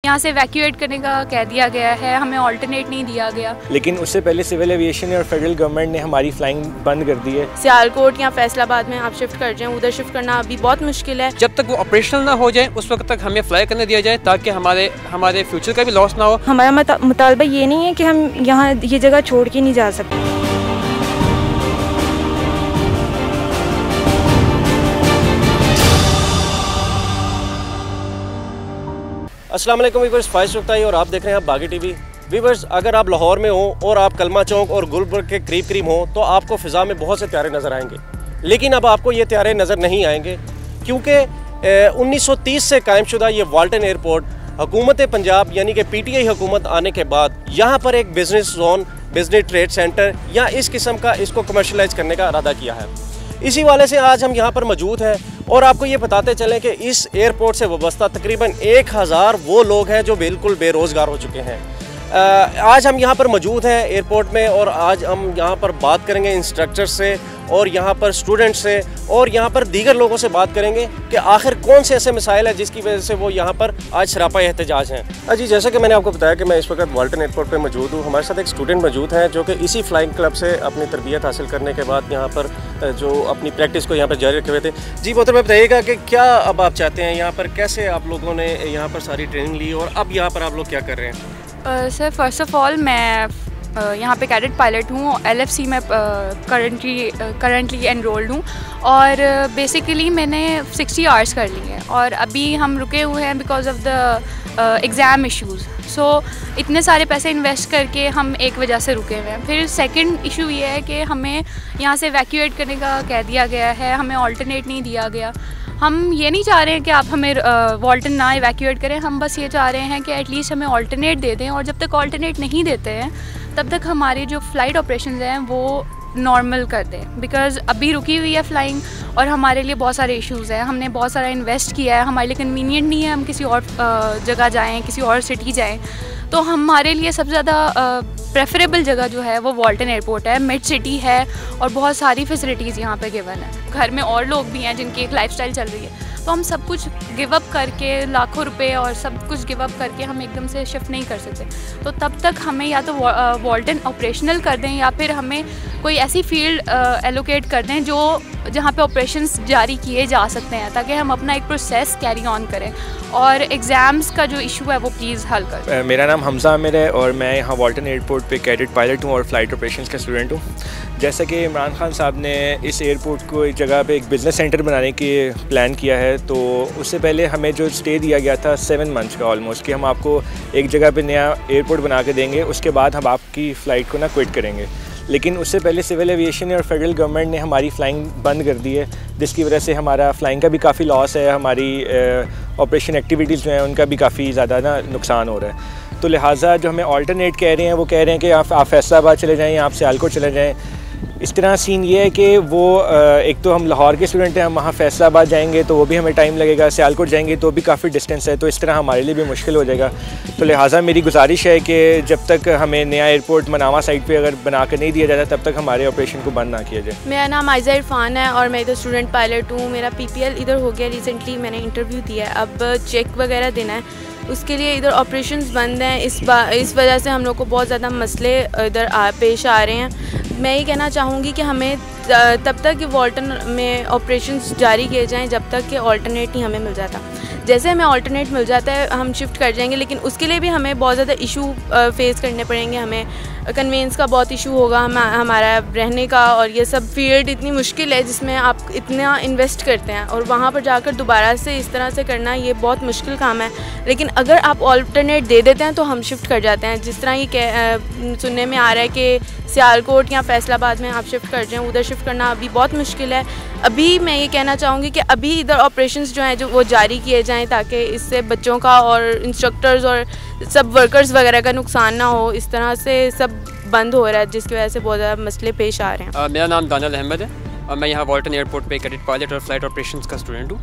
यहाँ से वैक्यूएट करने का कह दिया गया है, हमें ऑल्टरनेट नहीं दिया गया। लेकिन उससे पहले सिविल एविएशन और फेडरल गवर्नमेंट ने हमारी फ्लाइंग बंद कर दी है। सियालकोट या फैसलाबाद में आप शिफ्ट कर जाएं, उधर शिफ्ट करना अभी बहुत मुश्किल है। जब तक वो ऑपरेशनल ना हो जाए उस वक्त तक हमें फ्लाई करने दिया जाए ताकि हमारे फ्यूचर का भी लॉस ना हो। हमारा मुतालबा ये नहीं है कि हम यहाँ ये जगह छोड़ के नहीं जा सकते। अस्सलाम वालेकुम वीवर्स, फाइज सुख्ताई और आप देख रहे हैं बागी टीवी। वीवर्स, अगर आप लाहौर में हो और आप कलमा चौक और गुलबर्ग के करीब हो तो आपको फ़िज़ा में बहुत से त्यारे नज़र आएंगे। लेकिन अब आपको ये त्यारे नज़र नहीं आएंगे क्योंकि 1930 से कायमशुदा ये वाल्टन एयरपोर्ट हुकूमत पंजाब यानी कि PTI हुकूमत आने के बाद यहाँ पर एक business zone, business trade centre या इस किस्म का इसको कमर्शलाइज करने का इरादा किया है। इसी वाले से आज हम यहाँ पर मौजूद हैं और आपको ये बताते चलें कि इस एयरपोर्ट से वाबस्ता तकरीबन 1000 वो लोग हैं जो बिल्कुल बेरोज़गार हो चुके हैं। आज हम यहाँ पर मौजूद हैं एयरपोर्ट में और आज हम यहाँ पर बात करेंगे इंस्ट्रक्टर से और यहाँ पर स्टूडेंट से और यहाँ पर दीगर लोगों से बात करेंगे कि आखिर कौन से ऐसे मसाइल हैं जिसकी वजह से वो यहाँ पर आज सरापा एहतजाज हैं। जी, जैसा कि मैंने आपको बताया कि मैं इस वक्त वाल्टन एयरपोर्ट पर मौजूद हूँ। हमारे साथ एक स्टूडेंट मौजूद हैं जो कि इसी फ्लाइंग क्लब से अपनी तरबियत हासिल करने के बाद यहाँ पर जो अपनी प्रैक्टिस को यहाँ पर जारी रखे हुए थे। जी मोहतरम, बताइएगा कि क्या अब आप चाहते हैं यहाँ पर, कैसे आप लोगों ने यहाँ पर सारी ट्रेनिंग ली और अब यहाँ पर आप लोग क्या कर रहे हैं? सर, फर्स्ट ऑफ़ ऑल मैं यहाँ पे कैडेट पायलट हूँ। LFC में करंटली एनरोल्ड हूँ और बेसिकली मैंने 60 आवर्स कर लिए हैं और अभी हम रुके हुए हैं because of the exam issues. So इतने सारे पैसे इन्वेस्ट करके हम एक वजह से रुके हुए हैं। फिर सेकंड इशू ये है कि हमें यहाँ से वैक्यूएट करने का कह दिया गया है, हमें ऑल्टरनेट नहीं दिया गया। हम ये नहीं चाह रहे हैं कि आप हमें वाल्टन ना इवैक्यूएट करें, हम बस ये चाह रहे हैं कि एटलीस्ट हमें ऑल्टरनेट दे दें और जब तक ऑल्टरनेट नहीं देते हैं तब तक हमारी जो फ़्लाइट ऑपरेशंस हैं वो नॉर्मल कर दें। बिकॉज़ अभी रुकी हुई है फ़्लाइंग और हमारे लिए बहुत सारे इश्यूज़ हैं, हमने बहुत सारा इन्वेस्ट किया है, हमारे लिए कन्वीनियंट नहीं है हम किसी और जगह जाएँ, किसी और सिटी जाएँ। तो हमारे लिए सबसे ज़्यादा प्रेफरेबल जगह जो है वो वाल्टन एयरपोर्ट है, मिड सिटी है और बहुत सारी फैसिलिटीज़ यहाँ पे गिवन है। घर में और लोग भी हैं जिनकी एक लाइफस्टाइल चल रही है, तो हम सब कुछ गिव अप करके लाखों रुपए और सब कुछ गिव अप करके हम एकदम से शिफ्ट नहीं कर सकते। तो तब तक हमें या तो वाल्टन ऑपरेशनल कर दें या फिर हमें कोई ऐसी फील्ड एलोकेट कर दें जहाँ पे ऑपरेशंस जारी किए जा सकते हैं ताकि हम अपना एक प्रोसेस कैरी ऑन करें और एग्ज़ाम्स का जो इशू है वो प्लीज़ हल कर। मेरा नाम हमजा आमिर है और मैं यहाँ वाल्टन एयरपोर्ट पे कैडेट पायलट हूँ और फ़्लाइट ऑपरेशंस का स्टूडेंट हूँ। जैसा कि इमरान खान साहब ने इस एयरपोर्ट को एक जगह पे एक बिज़नेस सेंटर बनाने की प्लान किया है, तो उससे पहले हमें जो स्टे दिया गया था 7 मंथ्स का ऑलमोस्ट कि हम आपको एक जगह पे नया एयरपोर्ट बना के देंगे, उसके बाद हम आपकी फ़्लाइट को ना क्विट करेंगे। लेकिन उससे पहले सिविल एविएशन और फेडरल गवर्नमेंट ने हमारी फ़्लाइंग बंद कर दी है, जिसकी वजह से हमारा फ़्लाइंग का भी काफ़ी लॉस है, हमारी ऑपरेशन एक्टिविटीज़ जो हैं उनका भी काफ़ी ज़्यादा ना नुकसान हो रहा है। तो लिहाजा जो हमें ऑल्टरनेट कह रहे हैं वो कह रहे हैं कि आप फैसलाबाद चले जाएँ या आप सियालकोट चले जाएँ। इस तरह सीन ये है कि वो एक तो हम लाहौर के स्टूडेंट हैं, हम वहाँ फैसलाबाद जाएंगे तो वो भी हमें टाइम लगेगा, सियालकोट जाएंगे तो भी काफ़ी डिस्टेंस है, तो इस तरह हमारे लिए भी मुश्किल हो जाएगा। तो लिहाजा मेरी गुजारिश है कि जब तक हमें नया एयरपोर्ट मनावा साइड पे अगर बना कर नहीं दिया जाता तब तक हमारे ऑपरेशन को बंद ना किया जाए। मेरा नाम आयज़ा इरफान है और मैं इधर स्टूडेंट पायलट हूँ। मेरा PPL इधर हो गया, रिसेंटली मैंने इंटरव्यू दिया है, अब चेक वगैरह देना है, उसके लिए इधर ऑपरेशंस बंद हैं। इस वजह से हम लोग को बहुत ज़्यादा मसले इधर पेश आ रहे हैं। मैं ये कहना चाहूँगी कि हमें तब तक कि वाल्टन में ऑपरेशंस जारी किए जाएं जब तक कि ऑल्टरनेट नहीं हमें मिल जाता। जैसे हमें ऑल्टरनेट मिल जाता है हम शिफ्ट कर जाएंगे, लेकिन उसके लिए भी हमें बहुत ज़्यादा इशू फेस करने पड़ेंगे। हमें कन्वेंस का बहुत इशू होगा, हमारा रहने का, और ये सब फील्ड इतनी मुश्किल है जिसमें आप इतना इन्वेस्ट करते हैं और वहाँ पर जाकर दोबारा से इस तरह से करना ये बहुत मुश्किल काम है। लेकिन अगर आप ऑल्टरनेट दे देते हैं तो हम शिफ्ट कर जाते हैं। जिस तरह ये सुनने में आ रहा है कि सियालकोट या फैसलाबाद में आप शिफ्ट कर जाएँ, उधर शिफ्ट करना अभी बहुत मुश्किल है। अभी मैं ये कहना चाहूँगी कि अभी इधर ऑपरेशंस जो हैं जो वो जारी किए जाएँ ताकि इससे बच्चों का और इंस्ट्रक्टर्स और सब वर्कर्स वगैरह का नुकसान ना हो। इस तरह से सब बंद हो रहा है जिसकी वजह से बहुत ज़्यादा मसले पेश आ रहे हैं। मेरा नाम दानियल अहमद है और मैं यहाँ वाल्टन एयरपोर्ट पे कैडेट पायलट और फ़्लाइट ऑपरेशंस का स्टूडेंट हूँ।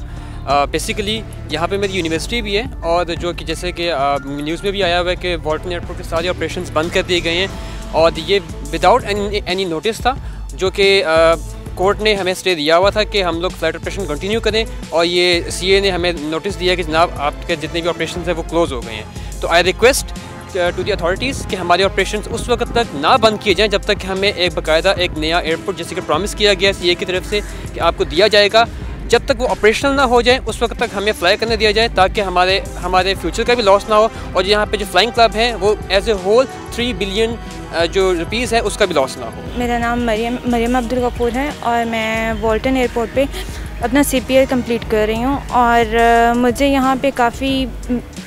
बेसिकली यहाँ पे मेरी यूनिवर्सिटी भी है और जो कि जैसे कि न्यूज़ में भी आया हुआ है कि वाल्टन एयरपोर्ट के सारे ऑपरेशंस बंद कर दिए गए हैं और ये विदाउट एनी नोटिस था, जो कि कोर्ट ने हमें स्टे दिया हुआ था कि हम लोग फ़्लाइट ऑपरेशन कंटिन्यू करें और ये CA ने हमें नोटिस दिया कि जनाब आपके जितने भी ऑपरेशन हैं वो क्लोज़ हो गए हैं। तो I request to the authorities कि हमारे ऑपरेशंस उस वक्त तक ना बंद किए जाएँ जब तक कि हमें एक बाकायदा एक नया एयरपोर्ट जैसे कि प्रॉमिस किया गया है CA की तरफ से कि आपको दिया जाएगा, जब तक वो ऑपरेशनल ना हो जाए उस वक्त तक हमें फ़्लाई करने दिया जाए, ताकि हमारे फ्यूचर का भी लॉस ना हो और यहाँ पे जो फ्लाइंग क्लब है वो एज ए होल 3 बिलियन जो रुपीज़ है उसका भी लॉस ना हो। मेरा नाम मरियम अब्दुल गफूर है और मैं वॉल्टन एयरपोर्ट पे अपना CPL कंप्लीट कर रही हूँ। और मुझे यहाँ पे काफ़ी,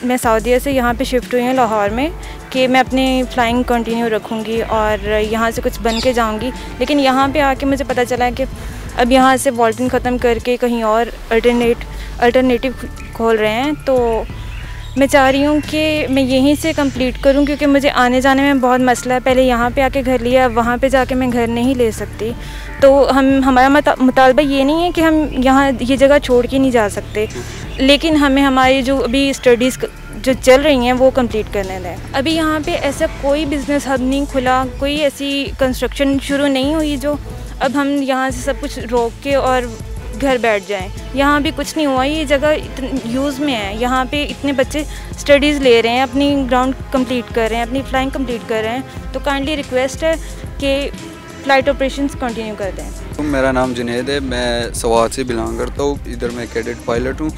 मैं सऊदीया से यहाँ पे शिफ्ट हुई हूँ लाहौर में, कि मैं अपनी फ़्लाइंग कंटिन्यू रखूँगी और यहाँ से कुछ बन के जाऊँगी। लेकिन यहाँ पे आके मुझे पता चला कि अब यहाँ से वॉल्टन ख़त्म करके कहीं और अल्टरनेटिव खोल रहे हैं। तो मैं चाह रही हूँ कि मैं यहीं से कंप्लीट करूँ, क्योंकि मुझे आने जाने में बहुत मसला है। पहले यहाँ पे आके घर लिया, अब वहाँ पे जाके मैं घर नहीं ले सकती। तो हमारा मुतालबा ये नहीं है कि हम यहाँ ये जगह छोड़ के नहीं जा सकते, लेकिन हमें हमारी जो अभी स्टडीज़ जो चल रही हैं वो कंप्लीट करने दें। अभी यहाँ पे ऐसा कोई बिज़नेस हब नहीं खुला, कोई ऐसी कंस्ट्रक्शन शुरू नहीं हुई जो अब हम यहाँ से सब कुछ रोक के और घर बैठ जाएं। यहाँ भी कुछ नहीं हुआ, ये जगह यूज़ में है। यहाँ पे इतने बच्चे स्टडीज़ ले रहे हैं, अपनी ग्राउंड कंप्लीट कर रहे हैं, अपनी फ़्लाइंग कंप्लीट कर रहे हैं। तो काइंडली रिक्वेस्ट है कि फ़्लाइट ऑपरेशंस कंटिन्यू कर दें। मेरा नाम जुनैद है, मैं सवात से बिलोंग करता हूँ। इधर मैं कैडेट पायलट हूँ।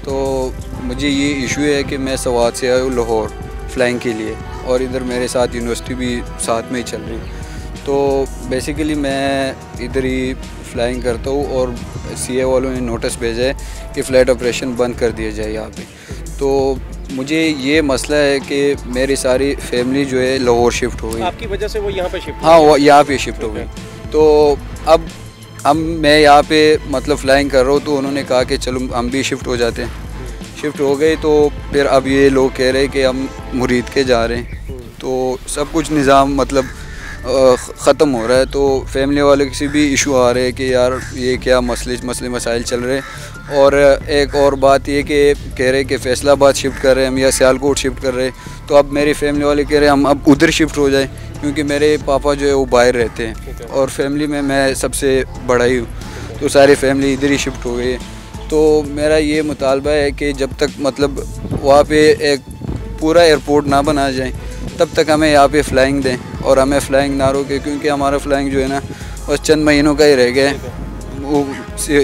तो मुझे ये इशू है कि मैं सवात से आया हूँ लाहौर फ़्लाइंग के लिए, और इधर मेरे साथ यूनिवर्सिटी भी साथ में ही चल रही। तो बेसिकली मैं इधर ही फ़्लाइंग करता हूँ और CA वालों ने नोटिस भेजा है कि फ़्लाइट ऑपरेशन बंद कर दिया जाए यहाँ पे। तो मुझे ये मसला है कि मेरी सारी फैमिली जो है लाहौर शिफ्ट हो गई। आपकी वजह से वो यहाँ पे शिफ्ट? हाँ, वो यहाँ पे शिफ्ट हो गई। तो अब मैं यहाँ पे मतलब फ़्लाइंग कर रहा हूँ, तो उन्होंने कहा कि चलो हम भी शिफ्ट हो जाते हैं। शिफ्ट हो गए तो फिर अब ये लोग कह रहे हैं कि हम मुरीद के जा रहे हैं। तो सब कुछ निज़ाम मतलब ख़त्म हो रहा है। तो फैमिली वाले से भी इशू आ रहे हैं कि यार ये क्या मसले मसाइल चल रहे हैं। और एक और बात ये कि कह रहे हैं कि फैसलाबाद शिफ्ट कर रहे हैं हम या सियालकोट शिफ्ट कर रहे हैं। तो अब मेरी फैमिली वाले कह रहे हैं हम अब उधर शिफ्ट हो जाएं, क्योंकि मेरे पापा जो है वो बाहर रहते हैं और फैमिली में मैं सबसे बड़ा ही हूँ। तो सारी फैमिली इधर ही शिफ्ट हो गई है। तो मेरा ये मुतालबा है कि जब तक मतलब वहाँ पे एक पूरा एयरपोर्ट ना बना जाए तब तक हमें यहाँ पे फ़्लाइंग दें, और हमें फ़्लाइंग ना रोके, क्योंकि हमारा फ़्लाइंग जो है ना बस चंद महीनों का ही रह गया है। वो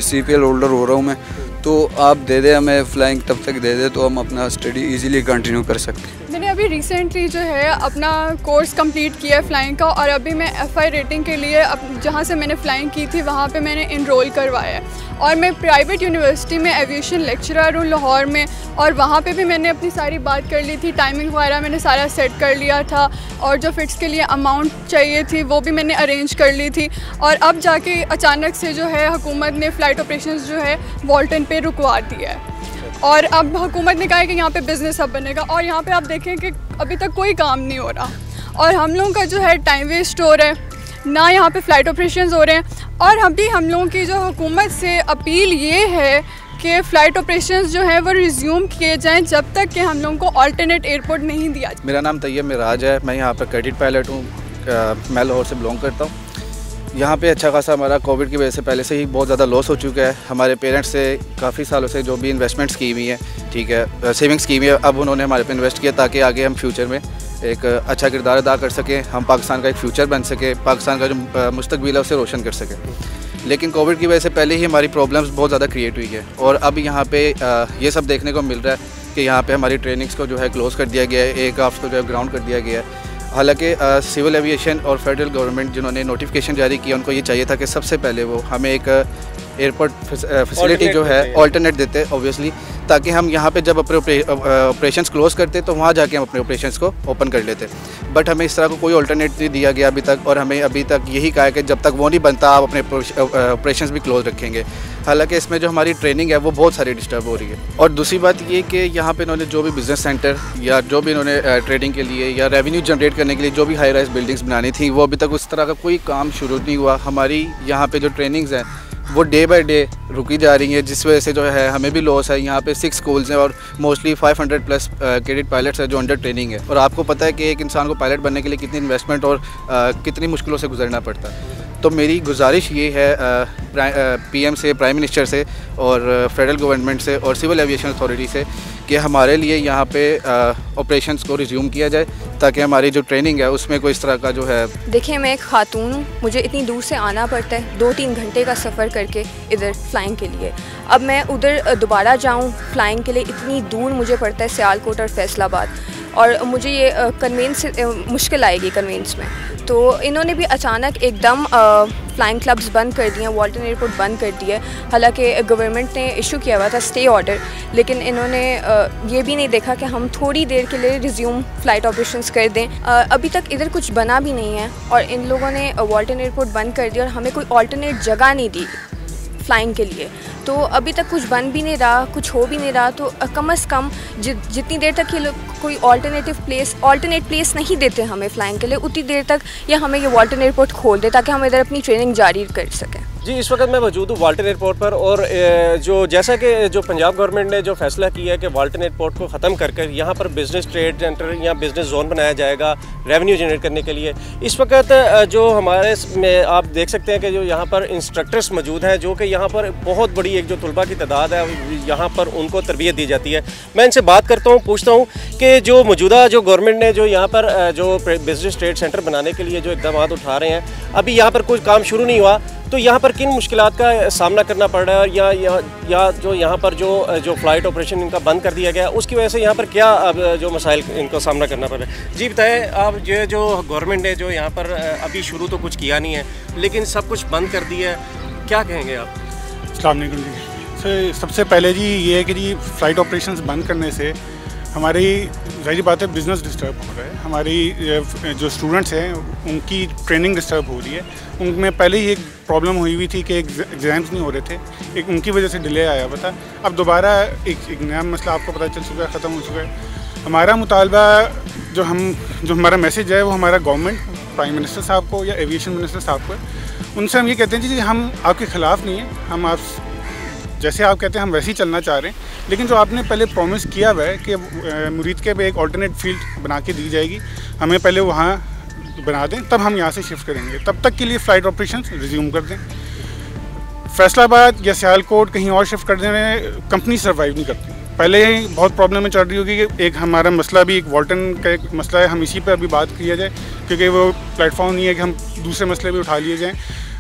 CPL होल्डर हो रहा हूँ मैं। तो आप दे दें हमें फ़्लाइंग, तब तक दे दें तो हम अपना स्टडी इजीली कंटिन्यू कर सकते हैं। मैंने अभी रिसेंटली जो है अपना कोर्स कंप्लीट किया है फ़्लाइंग का, और अभी मैं FI रेटिंग के लिए जहाँ से मैंने फ़्लाइंग की थी वहाँ पे मैंने इनरोल करवाया है। और मैं प्राइवेट यूनिवर्सिटी में एविएशन लेक्चरर हूँ लाहौर में, और वहाँ पे भी मैंने अपनी सारी बात कर ली थी, टाइमिंग वगैरह मैंने सारा सेट कर लिया था, और जो फ़िट्स के लिए अमाउंट चाहिए थी वो भी मैंने अरेंज कर ली थी। और अब जाके अचानक से जो है हुकूमत ने फ़्लाइट ऑपरेशंस जो है वॉल्टन पे रुकवा दिया है, और अब हुकूमत ने कहा है कि यहाँ पे बिज़नेस हब बनेगा। और यहाँ पे आप देखें कि अभी तक कोई काम नहीं हो रहा, और हम लोगों का जो है टाइम वेस्ट हो रहा है, ना यहाँ पे फ़्लाइट ऑपरेशंस हो रहे हैं। और अभी हम लोगों की जो हुकूमत से अपील ये है कि फ़्लाइट ऑपरेशंस जो है वो रिज्यूम किए जाएं जब तक कि हम लोगों को अल्टरनेट एयरपोर्ट नहीं दिया जाए। मेरा नाम तैयब मिराज है, मैं यहाँ पर कैडेट पायलट हूँ। मैं लाहौर से बिलोंग करता हूँ। यहाँ पे अच्छा खासा हमारा कोविड की वजह से पहले से ही बहुत ज़्यादा लॉस हो चुका है। हमारे पेरेंट्स से काफ़ी सालों से जो भी इन्वेस्टमेंट्स की हुई है, ठीक है, सेविंग्स की हुई है, अब उन्होंने हमारे पे इन्वेस्ट किया ताकि आगे हम फ्यूचर में एक अच्छा किरदार अदा कर सकें, हम पाकिस्तान का एक फ्यूचर बन सके, पाकिस्तान का जो मुस्तकबिल है उसे रोशन कर सकें। लेकिन कोविड की वजह से पहले ही हमारी प्रॉब्लम्स बहुत ज़्यादा क्रिएट हुई है, और अब यहाँ पे ये सब देखने को मिल रहा है कि यहाँ पे हमारी ट्रेनिंग्स को जो है क्लोज़ कर दिया गया है, एयरक्राफ्ट को जो है ग्राउंड कर दिया गया है। हालांकि सिविल एविएशन और फेडरल गवर्नमेंट जिन्होंने नोटिफिकेशन जारी किया, उनको ये चाहिए था कि सबसे पहले वो हमें एक एयरपोर्ट फैसिलिटी जो है ऑल्टरनेट देते ऑब्वियसली, ताकि हम यहाँ पे जब अपने ऑपरेशंस क्लोज करते तो वहाँ जाके हम अपने ऑपरेशंस को ओपन कर लेते। बट हमें इस तरह को कोई ऑल्टरनेट नहीं दिया गया अभी तक, और हमें अभी तक यही कहा है कि जब तक वो नहीं बनता आप अपने ऑपरेशंस भी क्लोज रखेंगे। हालांकि इसमें जो हमारी ट्रेनिंग है वो बहुत सारी डिस्टर्ब हो रही है। और दूसरी बात ये कि यहाँ पे इन्होंने जो भी बिज़नेस सेंटर या जो भी इन्होंने ट्रेडिंग के लिए या रेवेन्यू जनरेट करने के लिए जो भी हाई राइज बिल्डिंग्स बनानी थी, वो अभी तक उस तरह का कोई काम शुरू नहीं हुआ। हमारी यहाँ पे जो ट्रेनिंग्स हैं वो डे बाय डे रुकी जा रही है, जिस वजह से जो है हमें भी लॉस है। यहाँ पे 6 स्कूल्स हैं और मोस्टली 500 प्लस कैडेट पायलट्स हैं जो अंडर ट्रेनिंग है, और आपको पता है कि एक इंसान को पायलट बनने के लिए कितनी इन्वेस्टमेंट और कितनी मुश्किलों से गुजरना पड़ता है। तो मेरी गुजारिश ये है PM से, प्राइम मिनिस्टर से और फेडरल गवर्नमेंट से और सिविल एविएशन अथॉरिटी से कि हमारे लिए यहाँ पे ऑपरेशंस को रिज्यूम किया जाए, ताकि हमारी जो ट्रेनिंग है उसमें कोई इस तरह का जो है। देखिए, मैं एक खातून हूँ, मुझे इतनी दूर से आना पड़ता है, 2-3 घंटे का सफ़र करके इधर फ़्लाइंग के लिए। अब मैं उधर दोबारा जाऊँ फ़्लाइंग के लिए, इतनी दूर मुझे पड़ता है सियालकोट और फैसलाबाद, और मुझे ये कन्वेंस मुश्किल आएगी कन्वेंस में। तो इन्होंने भी अचानक एकदम फ़्लाइंग क्लब्स बंद कर दिए, वाल्टन एयरपोर्ट बंद कर दिया। हालांकि गवर्नमेंट ने इशू किया हुआ था स्टे ऑर्डर, लेकिन इन्होंने ये भी नहीं देखा कि हम थोड़ी देर के लिए रिज्यूम फ़्लाइट ऑपरेशंस कर दें। अभी तक इधर कुछ बना भी नहीं है, और इन लोगों ने वाल्टन एयरपोर्ट बंद कर दिया और हमें कोई ऑल्टरनेट जगह नहीं दी फ़्लाइंग के लिए। तो अभी तक कुछ बन भी नहीं रहा, कुछ हो भी नहीं रहा। तो कम से कम जितनी देर तक ये लोग कोई ऑल्टरनेट प्लेस नहीं देते हमें फ़्लाइंग के लिए, उतनी देर तक ये हमें ये वाल्टन एयरपोर्ट खोल दे, ताकि हम इधर अपनी ट्रेनिंग जारी कर सकें। जी, इस वक्त मैं मौजूद हूँ वाल्टन एयरपोर्ट पर, और जैसा कि जो पंजाब गवर्नमेंट ने जो फैसला किया है कि वाल्टन एयरपोर्ट को ख़त्म कर कर यहाँ पर बिज़नेस ट्रेड सेंटर या बिज़नेस जोन बनाया जाएगा रेवेन्यू जनरेट करने के लिए। इस वक्त जो हमारे में आप देख सकते हैं कि जो यहाँ पर इंस्ट्रक्टर्स मौजूद हैं, जो कि यहाँ पर बहुत बड़ी एक जो तलबा की तादाद है, यहाँ पर उनको तरबियत दी जाती है। मैं इनसे बात करता हूँ, पूछता हूँ कि जो मौजूदा जो गवर्नमेंट ने जो यहाँ पर जो बिज़नेस ट्रेड सेंटर बनाने के लिए जो इक़दाम उठा रहे हैं, अभी यहाँ पर कोई काम शुरू नहीं हुआ, तो यहाँ पर किन मुश्किलात का सामना करना पड़ रहा है, या जो यहाँ पर जो फ़्लाइट ऑपरेशन इनका बंद कर दिया गया, उसकी वजह से यहाँ पर क्या अब जो मसाइल इनको सामना करना पड़ रहा है? जी बताएं आप, ये जो गवर्नमेंट ने जो यहाँ पर अभी शुरू तो कुछ किया नहीं है, लेकिन सब कुछ बंद कर दिया है, क्या कहेंगे आप? अस्सलाम वालेकुम जी। सबसे पहले जी ये है कि जी फ़्लाइट ऑपरेशंस बंद करने से हमारी ज़ाहिर बात है बिज़नेस डिस्टर्ब हो रहा है, हमारी जो स्टूडेंट्स हैं उनकी ट्रेनिंग डिस्टर्ब हो रही है। उनमें पहले ही एक प्रॉब्लम हुई थी कि एग्ज़ाम्स नहीं हो रहे थे, एक उनकी वजह से डिले आया हुआ था। अब दोबारा एक नया मसला आपको पता चल चुका है, ख़त्म हो चुका है। हमारा मुतालबा जो हमारा मैसेज है वो हमारा गवर्नमेंट, प्राइम मिनिस्टर साहब को या एविएशन मिनिस्टर साहब को है, उनसे हम ये कहते हैं जी हम आपके ख़िलाफ़ नहीं हैं, हम आप जैसे आप कहते हैं हम वैसे ही चलना चाह रहे हैं, लेकिन जो आपने पहले प्रॉमिस किया हुआ है कि मुरीद के पे एक ऑल्टरनेट फील्ड बना के दी जाएगी, हमें पहले वहाँ बना दें, तब हम यहाँ से शिफ्ट करेंगे। तब तक के लिए फ़्लाइट ऑपरेशन रिज्यूम कर दें। फैसलाबाद या सियालकोट कहीं और शिफ्ट कर देने कंपनी सर्वाइव नहीं करती। पहले ही बहुत प्रॉब्लम में चल रही होगी कि एक हमारा मसला भी एक वाल्टन का एक मसला है, हम इसी पर अभी बात किया जाए, क्योंकि वो प्लेटफॉर्म नहीं है कि हम दूसरे मसले भी उठा लिए जाएँ।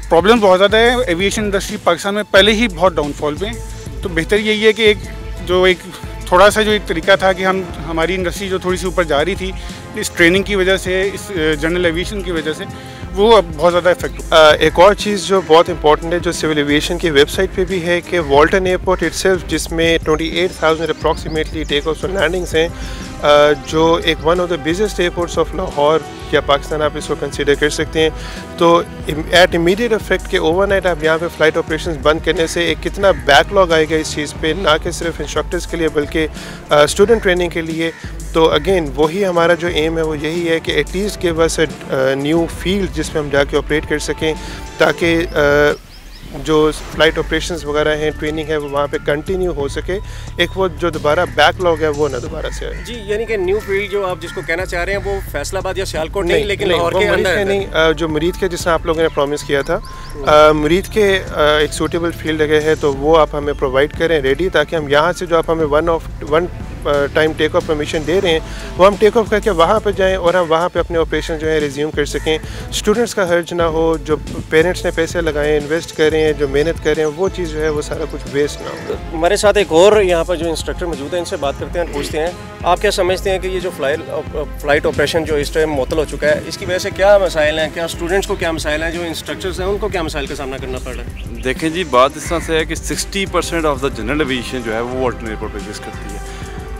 प्रॉब्लम बहुत ज़्यादा है, एविएशन इंडस्ट्री पाकिस्तान में पहले ही बहुत डाउनफॉल पे है। तो बेहतर यही है कि एक थोड़ा सा जो एक तरीका था कि हमारी इंडस्ट्री जो थोड़ी सी ऊपर जा रही थी इस ट्रेनिंग की वजह से, इस जनरल एविएशन की वजह से, वो अब बहुत ज़्यादा इफेक्ट। एक और चीज़ जो बहुत इंपॉर्टेंट है, जो सिविल एविएशन की वेबसाइट पे भी है, कि वाल्टन एयरपोर्ट इटसेल्फ, जिसमें 28,000 अप्रॉक्सीमेटली टेक ऑफ्स और लैंडिंग्स हैं, जो एक one of the biggest airports of Lahore या पाकिस्तान आप इसको कंसीडर कर सकते हैं। तो एट इमीडिएट इफेक्ट के ओवरनाइट आप यहाँ पे फ़्लाइट ऑपरेशंस बंद करने से एक कितना बैकलॉग आएगा इस चीज़ पे, ना कि सिर्फ इंस्ट्रक्टर्स के लिए बल्कि स्टूडेंट ट्रेनिंग के लिए। तो अगेन वही हमारा जो एम है वो यही है कि at least give us a new field जिसमें हम जाके ऑपरेट कर सकें, ताकि जो फ़्लाइट ऑपरेशंस वगैरह हैं, ट्रेनिंग है, वो वहाँ पे कंटिन्यू हो सके, एक वो जो दोबारा बैकलॉग है वो ना दोबारा से आए। जी, यानी कि न्यू फील्ड जो आप जिसको कहना चाह रहे हैं वो फैसलाबाद या सियालकोट नहीं, लेकिन लाहौर के अंदर नहीं, जो मुरीद के जिसने आप लोगों ने प्रॉमिस किया था, मुरीद के एक सूटेबल फील्ड लगे है, तो वो आप हमें प्रोवाइड करें रेडी, ताकि हम यहाँ से जो आप हमें one time take off permission दे रहे हैं, वो हम टेक ऑफ करके वहाँ पर जाएँ और हम वहाँ पर अपने ऑपरेशन जो है रिज्यूम कर सकें। स्टूडेंट्स का हर्ज ना हो, जो पेरेंट्स ने पैसे लगाए, इन्वेस्ट करें, जो मेहनत करें, वो चीज़ जो है वो सारा कुछ वेस्ट ना हो। हमारे साथ एक और यहाँ पर जो इंस्ट्रक्टर मौजूद हैं, इनसे बात करते हैं, पूछते हैं आप क्या समझते हैं कि ये जो फ़्लाइट ऑपरेशन जो इस टाइम मुअत्तल हो चुका है, इसकी वजह से क्या मसाइल हैं, क्या स्टूडेंट्स को क्या मसाइल हैं, जो इंस्ट्रक्टर्स हैं उनको क्या मसाइल का सामना करना पड़ रहा है? देखें जी, बात इस तरह से है कि 60% ऑफ द जनरल एविएशन जो है वो वाल्टन एयरपोर्ट पर एग्जिस्ट करती है।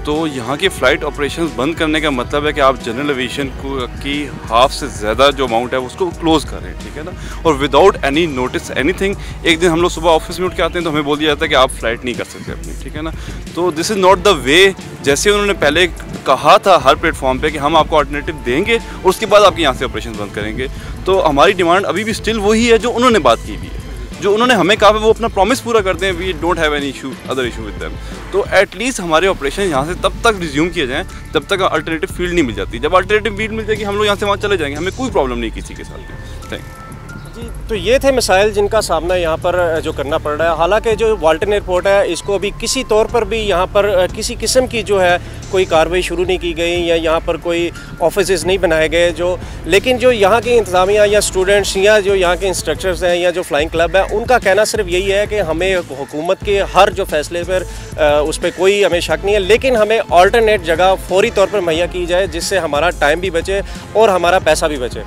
तो यहाँ की फ़्लाइट ऑपरेशंस बंद करने का मतलब है कि आप जनरल एविएशन की हाफ से ज़्यादा जो अमाउंट है उसको क्लोज़ कर रहे हैं, ठीक है ना, और विदाउट एनी नोटिस एनीथिंग। एक दिन हम लोग सुबह ऑफिस में उठ के आते हैं तो हमें बोल दिया जाता है कि आप फ़्लाइट नहीं कर सकते अपनी, ठीक है ना। तो this is not the way, जैसे उन्होंने पहले कहा था हर प्लेटफॉर्म पे कि हम आपको अल्टरनेटिव देंगे और उसके बाद आपके यहाँ से ऑपरेशन बंद करेंगे। तो हमारी डिमांड अभी भी स्टिल वही है जो उन्होंने बात की हुई है, जो उन्होंने हमें कहा वो अपना प्रॉमिस पूरा करते हैं। We don't have any other issue with them. तो एटलीस्ट हमारे ऑपरेशन यहाँ से तब तक रिज्यूम किए जाएँ जब तक अल्टरनेटिव फील्ड नहीं मिल जाती। जब अल्टरनेटिव फील्ड मिल जाएगी हम लोग यहाँ से वहाँ चले जाएंगे, हमें कोई प्रॉब्लम नहीं किसी के साथ। Thank you. जी, तो ये थे मसाइल जिनका सामना यहाँ पर जो करना पड़ रहा है। हालांकि जो वाल्टन एयरपोर्ट है इसको अभी किसी तौर पर भी यहाँ पर किसी किस्म की जो है कोई कार्रवाई शुरू नहीं की गई या यहाँ पर कोई ऑफिस नहीं बनाए गए लेकिन जो यहाँ की इंतज़ामिया या स्टूडेंट्स या जो यहाँ के इंस्ट्रक्टर्स हैं या जो फ्लाइंग क्लब है उनका कहना सिर्फ यही है कि हमें हुकूमत के हर जो फैसले पर उस पर कोई हमें शक नहीं है, लेकिन हमें अल्टरनेट जगह फौरी तौर पर मुहैया की जाए जिससे हमारा टाइम भी बचे और हमारा पैसा भी बचे।